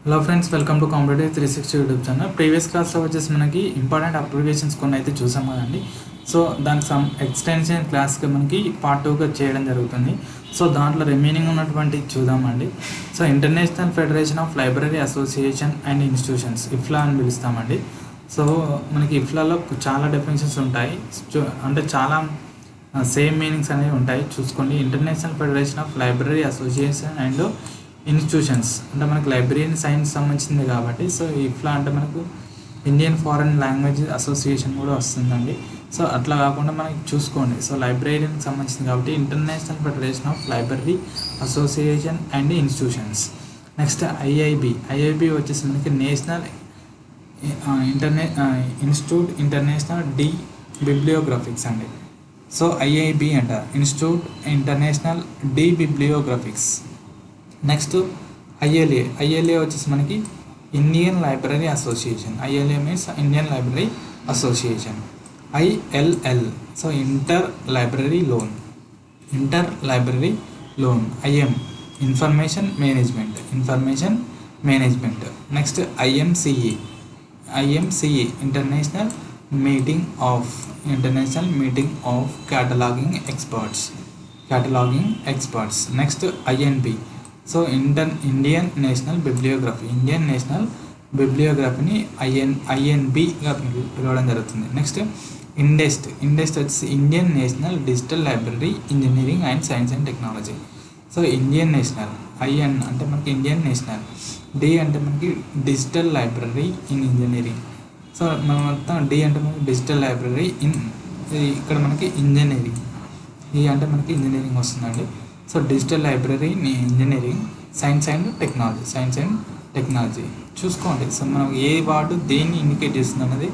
Hello friends, welcome to competitive 360 YouTube channel. Previous క్లాస్లో వచ్చేసి మనకి ఇంపార్టెంట్ అప్లికేషన్స్ కొన్ని అయితే చూసాం కదండి. సో దానికి ఎక్స్టెన్షన్ క్లాస్గా మనకి పార్ట్ 2గా చేయడం జరుగుతుంది. సో దాంట్లో రిమైనింగ్ ఉన్నటువంటి చూద్దామండి. So international federation of library association and institutions, IFLA అని పిలుస్తామండి. సో మనకి ఇఫ్లాలో చాలా డెఫినేషన్స్ ఉంటాయి, అంటే చాలా సేమ్ మీనింగ్స్ అనేవి ఉంటాయి. చూసుకోండి, international federation of library association and institutions అంటే మనకు లైబ్రరీ సైన్స్ సంబంధించింది కాబట్టి, సో ఇట్లా అంటే మనకు ఇండియన్ ఫారెన్ లాంగ్వేజ్ అసోసియేషన్ కూడా వస్తుందండి. సో అట్లా కాకుండా మనకి చూసుకోండి, సో లైబ్రరీకి సంబంధించింది కాబట్టి international federation of library association and institutions. Next IIB వచ్చేసి మనకి national institute international de bibliographics అండి. సో ఐఐబి అంట institute international de bibliographics. Next ILA వచ్చేసి మనకి Indian library association. ILA means Indian library association. ILL so inter library loan. IM information management. Next IMCE international meeting of cataloguing experts. Next INB so Indian national బిబ్లియోగ్రఫీని ఐఎన్బిగా పిలవడం జరుగుతుంది. Next INDEST వచ్చేసి Indian national digital library engineering and science and technology. So Indian national, IN అంటే మనకి Indian national, D అంటే మనకి digital library in engineering. So మనం మొత్తం డి అంటే మనకి డిజిటల్ లైబ్రరీ ఇక్కడ మనకి ఇంజనీరింగ్, ఈ అంటే మనకి ఇంజనీరింగ్ వస్తుందండి. So digital library engineering, science and technology చూసుకోండి. సో మనం ఏ వార్డు దేన్ని ఇండికేట్ చేస్తుంది అన్నది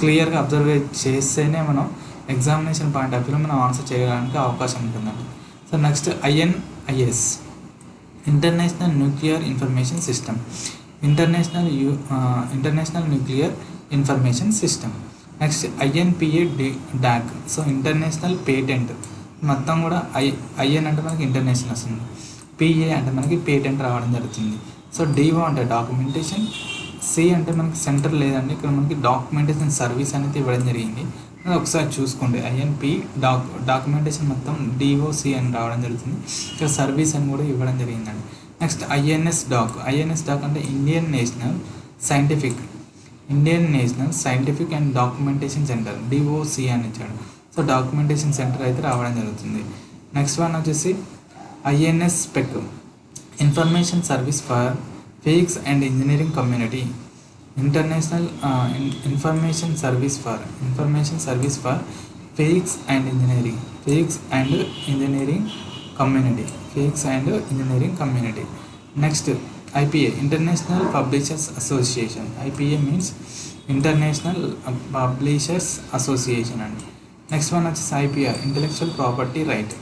క్లియర్గా అబ్జర్వ్ చేస్తేనే మనం ఎగ్జామినేషన్ పాయింట్ ఆఫ్ వ్యూలో మనం ఆన్సర్ చేయడానికి అవకాశం ఉంటుందండి. So next INIS international nuclear information system. Next INPADOC so international patent. మొత్తం కూడా ఐఎన్ అంటే మనకి ఇంటర్నేషనల్ వస్తుంది, పిఏ అంటే మనకి పేటెంట్ రావడం జరుగుతుంది. సో డిఓ అంటే డాక్యుమెంటేషన్, సి అంటే మనకి సెంటర్ లేదండి, ఇక్కడ మనకి డాక్యుమెంటేషన్ సర్వీస్ అనేది ఇవ్వడం జరిగింది. అది ఒకసారి చూసుకోండి, ఐఎన్పి డాక్యుమెంటేషన్ మొత్తం డిఓసి అని రావడం జరుగుతుంది, ఇక్కడ సర్వీస్ అని కూడా ఇవ్వడం జరిగిందండి. నెక్స్ట్ ఐఎన్ఎస్ డాక్ అంటే Indian national scientific and documentation centre, doc అని ఇచ్చాడు. సో డాక్యుమెంటేషన్ సెంటర్ అయితే రావడం జరుగుతుంది. నెక్స్ట్ వన్ వచ్చేసి INS spec information service for physics and engineering community. International information service for physics and engineering community. Next ఐపిఏ international publishers association. ఐపిఏ means international publishers association అండి. Next one వచ్చేసి IPR intellectual property right.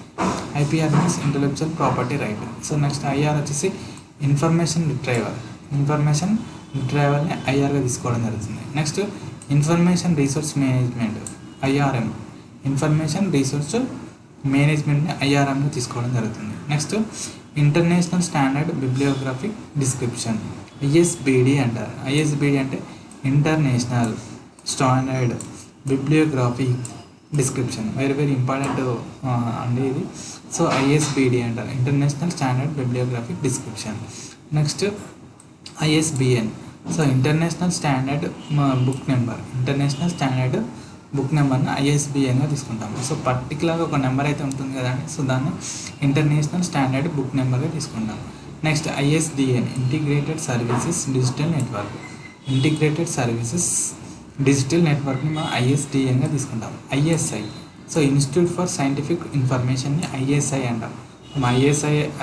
IPR means intellectual property right. So next IR వచ్చేసి information రిట్రైవల్ని ఐఆర్గా తీసుకోవడం జరుగుతుంది. Next information resource management, IRM మేనేజ్మెంట్ని ఐఆర్ఎంగా తీసుకోవడం జరుగుతుంది. Next international standard bibliographic description, ISBD అంటారు. ఐఎస్బిడి అంటే international standard bibliographic description, very important అండి ఇది. సో ఐఎస్బిడి అంటారు, international standard bibliographic description. Next ISBN so international standard book నెంబర్ని ఐఎస్బిఎన్గా తీసుకుంటాము. సో పర్టికులర్గా ఒక నెంబర్ అయితే ఉంటుంది కదండి, సో దాన్ని ఇంటర్నేషనల్ స్టాండర్డ్ బుక్ నెంబర్గా తీసుకుంటాం. Next ISDN integrated services digital నెట్వర్క్ని మనం ఐఎస్డిఎన్గా తీసుకుంటాం. ISI so institute for scientific ఇన్ఫర్మేషన్ని ఐఎస్ఐ అంటాం.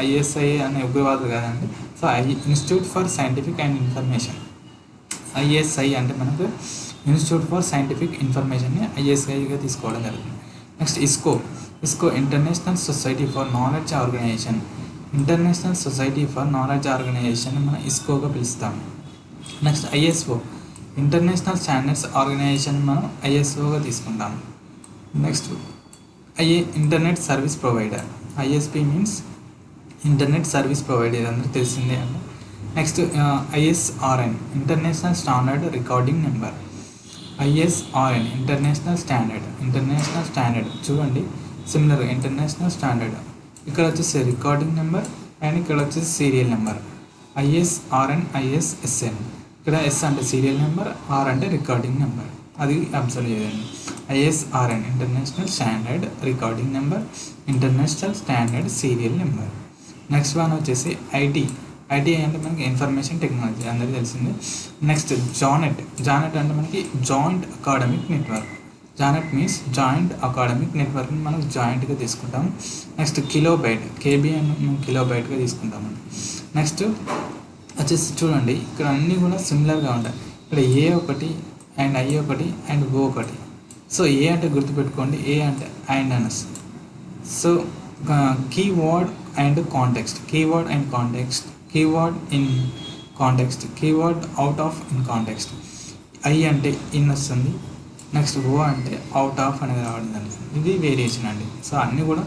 ఐఎస్ఐ అనే ఉగ్రవాదులు కాదండి. So institute for scientific and information, ISI అంటే మనకు ఇన్స్టిట్యూట్ ఫర్ సైంటిఫిక్ ఇన్ఫర్మేషన్ని ఐఎస్ఐగా తీసుకోవడం జరుగుతుంది. Next ISKO international society for knowledge organisation మనం ఇస్కోగా పిలుస్తాము. Next ISO international standards organisation మనం ఐఎస్ఓగా తీసుకుంటాము. Next internet service provider, ISP means internet service provider, అందరూ తెలిసిందే అండి. Next ISRN international standard recording number. ISRN international standard చూడండి సిమిలర్ ఇంటర్నేషనల్ స్టాండర్డ్. ఇక్కడ వచ్చేసి రికార్డింగ్ నెంబర్ అండ్ ఇక్కడ వచ్చేసి సీరియల్ నెంబర్. ఐఎస్ఆర్ఎన్ ఐఎస్ఎస్ఎన్, ఇక్కడ ఎస్ అంటే సీరియల్ నెంబర్, ఆర్ అంటే రికార్డింగ్ నెంబర్. అది అబ్జర్వ్ చేయండి. ISRN international standard recording number, international standard serial number. Next one వచ్చేసి ఐటీ అంటే మనకి ఇన్ఫర్మేషన్ టెక్నాలజీ అందరికీ తెలిసింది. నెక్స్ట్ జానెట్ అంటే మనకి joint academic network. JANET means joint academic నెట్వర్క్ని మనం జాయింట్గా తీసుకుంటాం. నెక్స్ట్ కిలోబైట్, కేబీ అని మనం కిలోబైట్గా తీసుకుంటాము. నెక్స్ట్ వచ్చేసి చూడండి ఇక్కడ అన్నీ కూడా సిమిలర్గా ఉంటాయి. ఇక్కడ ఏ ఒకటి అండ్ ఐ ఒకటి అండ్ ఓ ఒకటి. సో ఏ అంటే గుర్తుపెట్టుకోండి, ఏ అంటే అండ్ అనేసి. So keyword and context, keyword in context, keyword out of in context. I అంటే ఇన్ వస్తుంది, నెక్స్ట్ ఓ అంటే అవుట్ ఆఫ్ అనేది రావడం జరుగుతుంది. ఇది వేరియేషన్ అండి. సో అన్నీ కూడా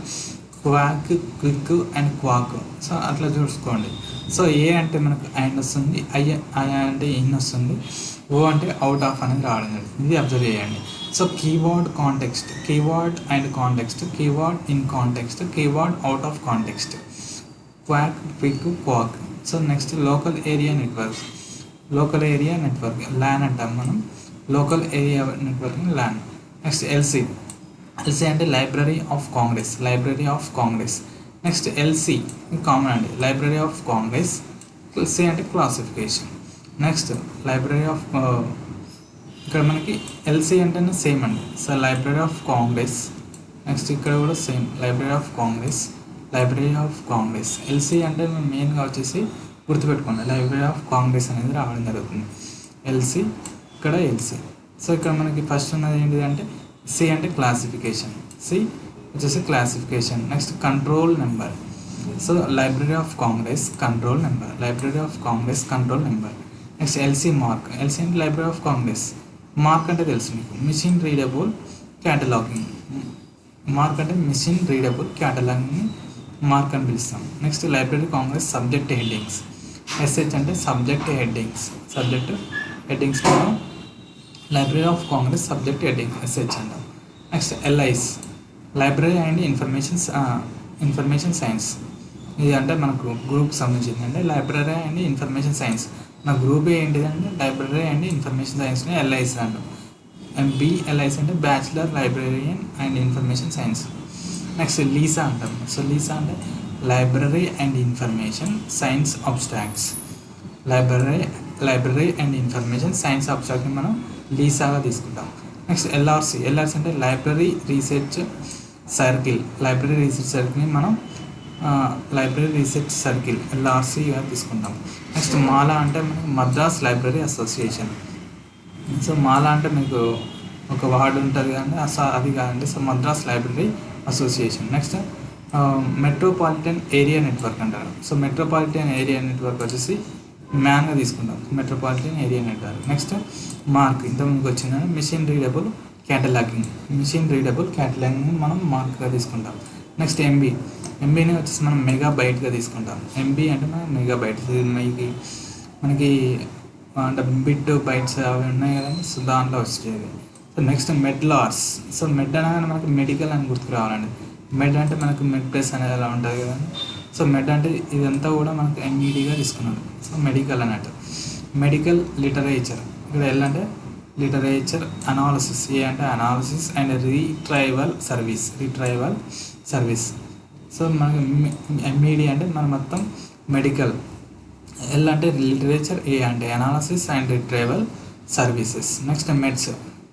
quack, quick and quack. So అట్లా చూసుకోండి. సో ఏ అంటే మనకు అండ్ వస్తుంది, ఐ అంటే ఇన్ వస్తుంది, ఓ అంటే అవుట్ ఆఫ్ అనేది రావడం జరుగుతుంది. ఇది అబ్జర్వ్ చేయండి. So keyword context, keyword and context, keyword in context, keyword out of context, quack, quick, quack. So next local area network, LAN అంటాం మనం. లోకల్ ఏరియా నెట్వర్క్ని ల్యాన్. నెక్స్ట్ ఎల్సీ అంటే library of Congress. Next LC common అండి, library of Congress. C అంటే classification. Next library of ఇక్కడ మనకి LC అంటేనే same అండి. So library of Congress. Next ఇక్కడ కూడా same library of Congress. LC అంటే మెయిన్గా వచ్చేసి గుర్తుపెట్టుకోండి, లైబ్రరీ ఆఫ్ కాంగ్రెస్ అనేది రావడం జరుగుతుంది. ఎల్సీ, ఇక్కడ ఎల్సీ. సో ఇక్కడ మనకి ఫస్ట్ ఉన్నది ఏంటిది అంటే సి అంటే క్లాసిఫికేషన్, సి వచ్చేసి classification. Next control number. So library of congress control number. Next LC MARC, LC అంటే లైబ్రరీ ఆఫ్ కాంగ్రెస్. మార్క్ అంటే తెలుసు మీకు, మిషన్ రీడబుల్ క్యాటలాగింగ్. మార్క్ అంటే మిషన్ రీడబుల్ క్యాటలాగింగ్ని మార్క్ అని పిలుస్తాం. Next library congress subject headings. SH అంటే subject headings మనం library of congress subject heading SH అంటాం. Next LIS, library and information science. ఇది అంటే మనకు గ్రూప్ సంబంధించింది అంటే లైబ్రరీ అండ్ ఇన్ఫర్మేషన్ సైన్స్. నా గ్రూప్ ఏంటిదంటే లైబ్రరీ అండ్ ఇన్ఫర్మేషన్ సైన్స్ని ఎల్ఐస్ అంటాం. BLIS అంటే bachelor librarian and information science. Next LISA అంటాం. సో లీసా అంటే library and information science abstracts. Library and information science అబ్స్ట్రాక్ట్ని మనం లీసాగా తీసుకుంటాం. నెక్స్ట్ LRC అంటే లైబ్రరీ రీసెర్చ్ సర్కిల్ని మనం లైబ్రరీ రీసెర్చ్ సర్కిల్ LRCగా తీసుకుంటాం. నెక్స్ట్ మాలా అంటే మనకి మద్రాస్ లైబ్రరీ అసోసియేషన్. సో మాలా అంటే మీకు ఒక వార్డు ఉంటుంది కదండి, అది కాదండి. So Madras library association. Next metropolitan area network అంటారు. సో మెట్రోపాలిటన్ ఏరియా నెట్వర్క్ వచ్చేసి మ్యాన్గా తీసుకుంటాం, metropolitan area network. Next MARC ఇంతకుముందుకు వచ్చిందని మిషన్ రీడబుల్ క్యాటలాగింగ్ మనం మార్క్గా తీసుకుంటాం. నెక్స్ట్ ఎంబీని వచ్చేసి మనం మెగాబైట్గా తీసుకుంటాం. ఎంబీ అంటే మనం మెగాబైట్స్, మనకి అంటే బిట్ బైట్స్ అవి ఉన్నాయి కదండి. సో దాంట్లో వచ్చేది. So next MEDLARS. So MED అనగానే మనకి మెడికల్ అని గుర్తుకు రావాలండి. మెడ్ అంటే మనకు మెడ్ ప్లస్ అనేది అలా ఉంటుంది కదండి. సో మెడ్ అంటే ఇదంతా కూడా మనకు MEDగా తీసుకున్నాడు. సో మెడికల్ అన్నట్టు. మెడికల్ లిటరేచర్, ఇక్కడ L అంటే లిటరేచర్ అనాలిసిస్, ఏ అంటే analysis and retrieval service. So మనకి MED అంటే మన మొత్తం మెడికల్. L అంటే లిటరేచర్, ఏ అంటే analysis and retrieval services. Next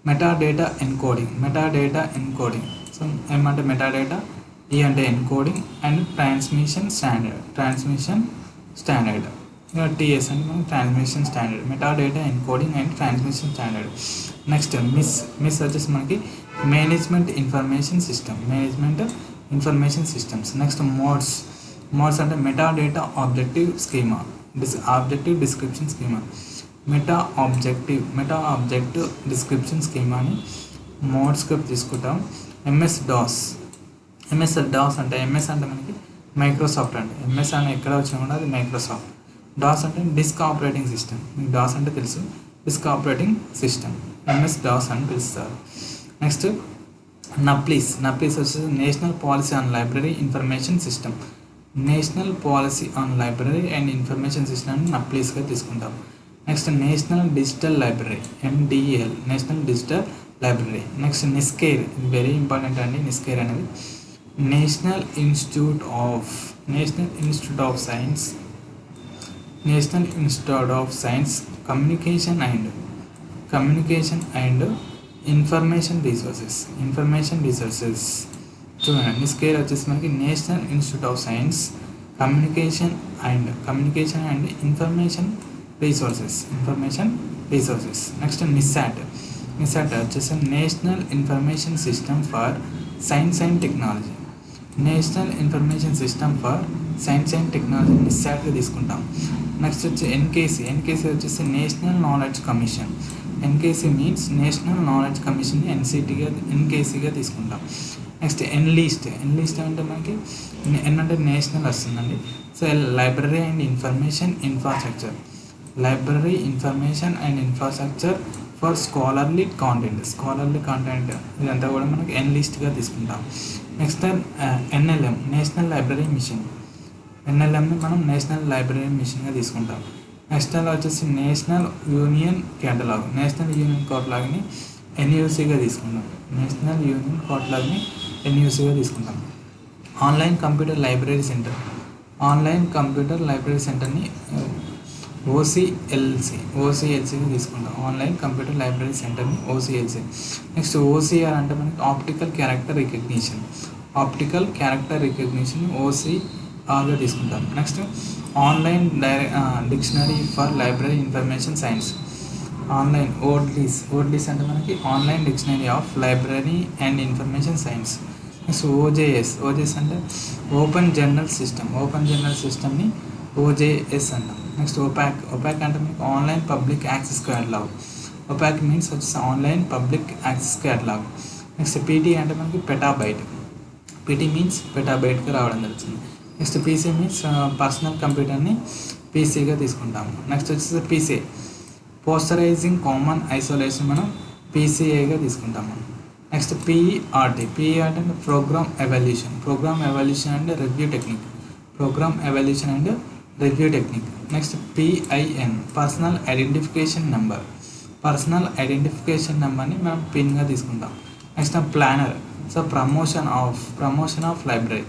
metadata encoding. So M అంటే మెటాడేటా, E అంటే ఎన్కోడింగ్ అండ్ ట్రాన్స్మిషన్ స్టాండర్డ్. ఇంకా TS అంటే మనం transmission standard. Metadata encoding and transmission standard. Next MIS వచ్చేసి మనకి management information systems. Next MODS అంటే metadata objective description schema. Meta objective description స్కీమాని మోడ్స్గా తీసుకుంటాం. MS DOS అంటే MS అంటే మనకి మైక్రోసాఫ్ట్ అండి. MS అని ఎక్కడ వచ్చినా కూడా అది మైక్రోసాఫ్ట్. డాస్ అంటే డిస్క్ ఆపరేటింగ్ సిస్టమ్, మీకు డాస్ అంటే తెలుసు, disk operating system, MS DOS అని పిలుస్తారు. నెక్స్ట్ నప్లీస్ వచ్చేసి national policy on library information system, national policy on library and information సిస్టమ్ని నప్లీస్గా తీసుకుంటాం. Next national digital library, NDL, national digital library. Next NISCAIR, very important అండి NISCAIR అనేది, national institute of science communication and information resources. చూడండి NISCAIR వచ్చేసి మనకి national institute of science communication and information resources. Next NISSAT వచ్చేసి national information system for science and technology, నిస్సాట్గా తీసుకుంటాం. Next వచ్చి NKC వచ్చేసి national knowledge commission, NKC means national knowledge కమిషన్ని ఎన్కేసీగా తీసుకుంటాం. నెక్స్ట్ ఎన్లీస్ట్ అంటే మనకి ఎన్ అంటే నేషనల్ వస్తుందండి. So library and information infrastructure for scholarly content ఇదంతా కూడా మనకి ఎన్లీస్ట్గా తీసుకుంటాం. నెక్స్ట్ ఎన్ఎల్ఎం, నేషనల్ లైబ్రరీ ఎన్ఎల్ఎంని మనం నేషనల్ లైబ్రరీ మిషన్గా తీసుకుంటాం. నెక్స్ట్ వచ్చేసి నేషనల్ యూనియన్ కేటలాగ్ని ఎన్యూసీగా తీసుకుంటాం. ఆన్లైన్ కంప్యూటర్ లైబ్రరీ సెంటర్ని ఓసిఎల్సీగా తీసుకుంటాం. ఆన్లైన్ కంప్యూటర్ లైబ్రరీ సెంటర్ని ఓసిఎల్సీ. నెక్స్ట్ ఓసిఆర్ అంటే మనకి ఆప్టికల్ క్యారెక్టర్ రికగ్నిషన్ ఓసిఆర్గా తీసుకుంటాం. Next online dictionary for library information science, online ODLIS అంటే మనకి online dictionary of library and information science. Next OJS అంటే ఓపెన్ జర్నల్ సిస్టమ్ని ఓజేఎస్ అంటాం. నెక్స్ట్ ఒపాక్ అంటే మనకి online public access catalogue, OPAC means వచ్చేసి online public access catalogue. Next PT అంటే మనకి పీటీ మీన్స్ పెటాబైట్గా రావడం జరుగుతుంది. నెక్స్ట్ పీసీ మీన్స్ పర్సనల్ కంప్యూటర్ని పీసీగా తీసుకుంటాము. నెక్స్ట్ వచ్చేసి పీసీ పోస్టరైజింగ్ కామన్ ఐసోలేషన్ మనం పీసీఏగా తీసుకుంటాము. నెక్స్ట్ పిఈఆర్టీ అంటే program evaluation and review technique. Next PIN personal identification నెంబర్ని మనం పిన్గా తీసుకుంటాం. Next planner, so promotion of library.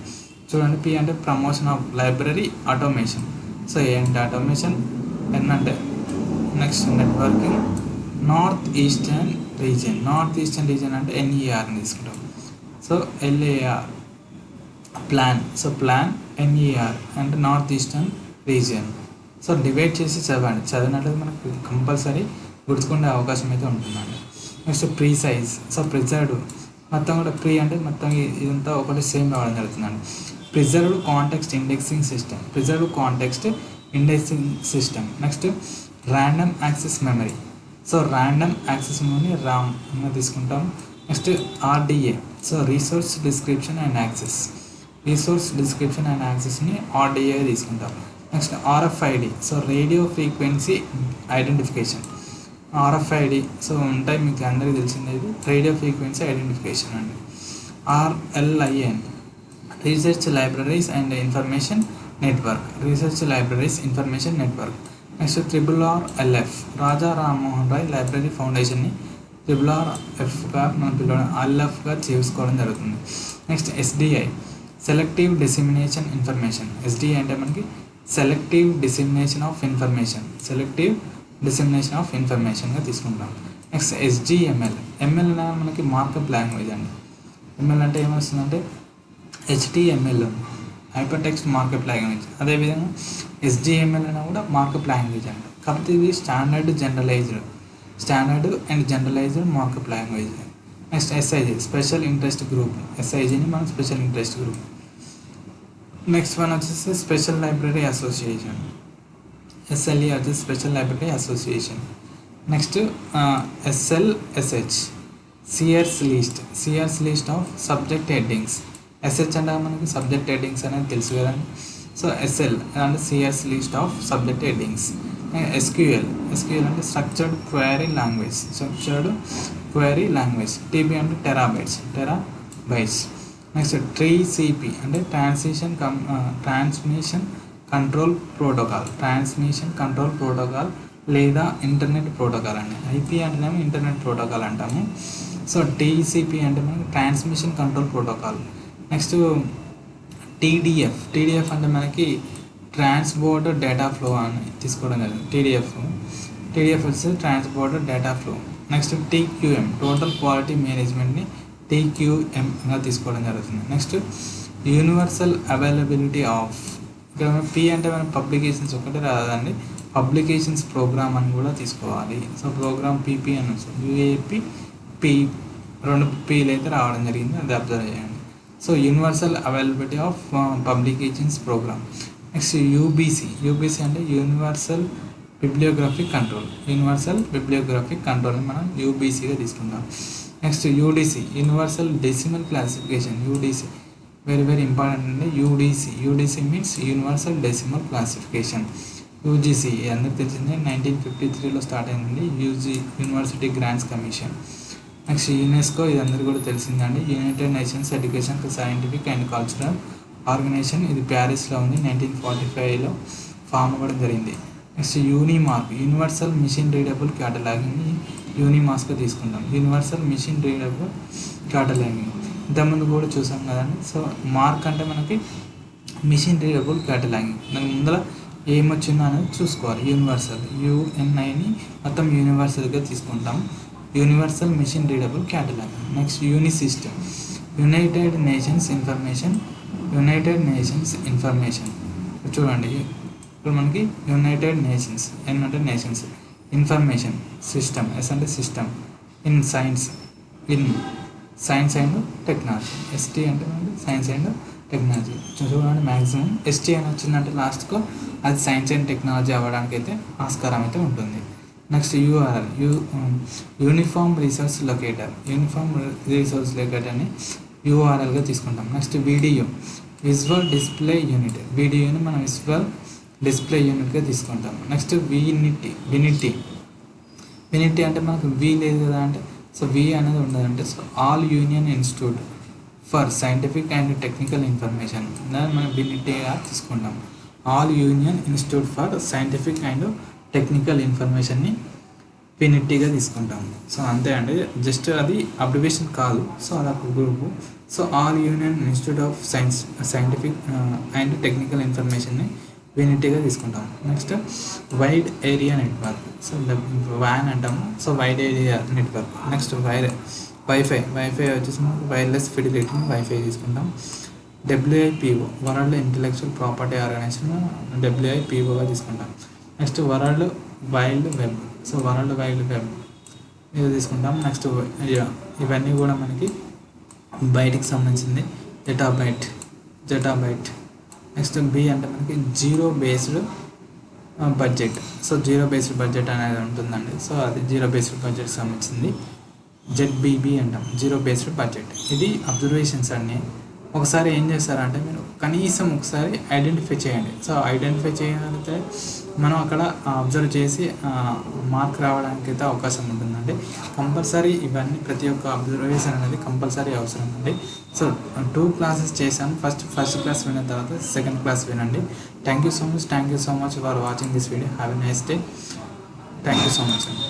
చూడండి పి అంటే promotion of library automation, so ఏంటి ఆటోమేషన్, ఎన్ అంటే next networking. North eastern region అంటే ఎన్ఈఆర్ని తీసుకుంటాం. సో ఎల్ఏఆర్ ప్లాన్ ఎన్ఈఆర్ అంటే north eastern region. So divide చేసి చదివినట్లయితే మనకు కంపల్సరీ గుర్తుకుండే అవకాశం అయితే ఉంటుందండి. నెక్స్ట్ ప్రీసైజ్, సో ప్రిజర్వ్డ్ మొత్తం కూడా అంటే మొత్తం ఇదంతా ఒకటి సేమ్ రావడం జరుగుతుందండి. Preserved context indexing system. Next random access memory, so random access memory ర్యామ్గా తీసుకుంటాం. Next RDA, so resource description and యాక్సెస్ని ఆర్డిఏ తీసుకుంటాం. Next RFID, so radio frequency identification, so ఉంటాయి మీకు అందరికీ తెలిసింది ఇది రేడియో ఫ్రీక్వెన్సీ ఐడెంటిఫికేషన్ అండి. RLIN research libraries and information network. Next RRLF Raja Rammohan Roy library ఫౌండేషన్ని RRFగా మనం పిలవడం LFగా చేసుకోవడం జరుగుతుంది. నెక్స్ట్ SDI సెలెక్టివ్ డిసెమినేషన్ అంటే మనకి సెలెక్టివ్ డిసెమినేషన్ ఆఫ్ ఇన్ఫర్మేషన్గా తీసుకుంటాం. నెక్స్ట్ SGML అనేది మనకి మార్కప్ లాంగ్వేజ్ అండి. ML అంటే ఏమొస్తుందంటే HTML hyper text markup language, అదేవిధంగా SGML అయినా కూడా మార్కప్ లాంగ్వేజ్ అండి. కాకపోతే ఇది standard and generalised markup language. Next SIG special interest group, SIGని మనం special interest group. Next one వచ్చేసి స్పెషల్ లైబ్రరీ అసోసియేషన్, SLE వచ్చేసి special library association. Next SLSH Sears list of subject headings. SH అంటే మనకి subject headings అనేది తెలుసు కదండి. So SL అంటే సిఎస్ list of subject headings. SQL అంటే స్ట్రక్చర్డ్ క్వైరీ లాంగ్వేజ్. టీబీ అంటే టెరాబైట్స్. నెక్స్ట్ ట్రీసీపీ అంటే ట్రాన్స్మిషన్ కంట్రోల్ ప్రోటోకాల్ లేదా ఇంటర్నెట్ ప్రోటోకాల్ అండి. ఐపీ అంటేనేమో ఇంటర్నెట్ ప్రోటోకాల్ అంటాము. సో టీసీపీ అంటే మనకి transmission control protocol. Next TDF అంటే మనకి ట్రాన్స్పోర్టర్ డేటా ఫ్లో అని తీసుకోవడం జరిగింది. టీడీఎఫ్ వచ్చి transporter data flow. Next TQM total quality మేనేజ్మెంట్ని టీక్యూఎంగా తీసుకోవడం జరుగుతుంది. నెక్స్ట్ యూనివర్సల్ అవైలబిలిటీ ఆఫ్, ఇక్కడ పి అంటే మనం పబ్లికేషన్స్ ఒకటి రాదండి, పబ్లికేషన్స్ ప్రోగ్రామ్ అని కూడా తీసుకోవాలి. సో ప్రోగ్రామ్ పీపీ అని వస్తుంది. యూఏపి పి 2 పీలు అయితే రావడం జరిగింది, అది అబ్జర్వ్ చేయండి. So universal availability of publications programme. Next UBC అంటే యూనివర్సల్ బిబ్లియోగ్రఫిక్ కంట్రోల్ని మనం యూబీసీగా తీసుకుంటాం. Next UDC universal decimal classification. UDC very important అండి. UDC means universal decimal classification. UGC అందరికి తెలిసిందే, 1953లో స్టార్ట్ అయిందండి, university grants commission. Next UNESCO, ఇది అందరికీ కూడా తెలిసిందండి, united nations education scientific and cultural organisation. ఇది ప్యారిస్లో ఉంది, 1945లో ఫామ్ అవ్వడం జరిగింది. నెక్స్ట్ యూనివర్సల్ మిషన్ రీడబుల్ క్యాటలాగింగ్ని యూనిమాస్గా తీసుకుంటాం. యూనివర్సల్ మిషన్ రీడబుల్ క్యాటలాగింగ్ ఇంతకుముందు కూడా చూసాం కదండి. సో మార్క్ అంటే మనకి మిషన్ రీడబుల్ క్యాటలాగింగ్, దాని ముందర ఏమొచ్చిందో అనేది చూసుకోవాలి. యుఎన్ఐని మొత్తం యూనివర్సల్గా తీసుకుంటాం. Universal machine readable cataloguing. Next UNISIST united nations information. చూడండి ఇప్పుడు మనకి యునైటెడ్ నేషన్స్, ఎన్ అంటే నేషన్స్, ఇన్ఫర్మేషన్ సిస్టమ్, ఎస్ అంటే system, in science and technology. ST అంటే మనకి సైన్స్ అండ్ టెక్నాలజీ. చూడండి మ్యాక్సిమం ఎస్టీ అని వచ్చిందంటే లాస్ట్కు అది సైన్స్ అండ్ టెక్నాలజీ అవ్వడానికి అయితే ఆస్కారం అయితే ఉంటుంది. నెక్స్ట్ యూఆర్ఎల్ యూనిఫామ్ రిసోర్స్ లొకేటర్ని యూఆర్ఎల్గా తీసుకుంటాం. Next visual display unit. వీడియోని మనం విజువల్ డిస్ప్లే యూనిట్గా తీసుకుంటాం. నెక్స్ట్ వినిటీ అంటే మనకు వి లేదు కదా అంటే, సో వి అనేది ఉండదంటే, so all union institute for scientific and technical information, దాన్ని మనం వినిటీగా తీసుకుంటాం. All union institute for scientific and technical ఇన్ఫర్మేషన్ని వినిటీగా తీసుకుంటాం. సో అంతే అండి, జస్ట్ అది అబ్రివేషన్ కాదు, సో అదొక group. So all union institute of scientific and technical ఇన్ఫర్మేషన్ని వినిటీగా తీసుకుంటాం. Next wide area network, so వ్యాన్ అంటాము, so wide area network. Next wifi వచ్చేసి వైర్లెస్ ఫిడిలిటీని వైఫై తీసుకుంటాం. WIPO world intellectual property organisation, WIPOగా తీసుకుంటాం. Next world wild web, so world wild web ఇది తీసుకుంటాం. నెక్స్ట్ ఇవన్నీ కూడా మనకి బయటికి సంబంధించింది, జెటాబైట్. నెక్స్ట్ బి అంటే మనకి zero based budget, so zero based budget అనేది ఉంటుందండి, సో అది జీరో బేస్డ్ బడ్జెట్ సంబంధించింది. ZBB అంటాం, జీరో బేస్డ్ బడ్జెట్. ఇది అబ్జర్వేషన్స్ అన్నీ ఒకసారి ఏం చేస్తారంటే మీరు కనీసం ఒకసారి ఐడెంటిఫై చేయండి. సో ఐడెంటిఫై చేయగలిగితే మనం అక్కడ అబ్జర్వ్ చేసి మార్క్ రావడానికి అయితే అవకాశం ఉంటుందండి. కంపల్సరీ ఇవన్నీ ప్రతి ఒక్క అబ్జర్వేషన్ అనేది కంపల్సరీ అవసరం అండి. సో 2 క్లాసెస్ చేశాను. ఫస్ట్ క్లాస్ విన్న తర్వాత సెకండ్ క్లాస్ వినండి. Thank you so much for watching this video. Have a nice day. Thank you so much అండి.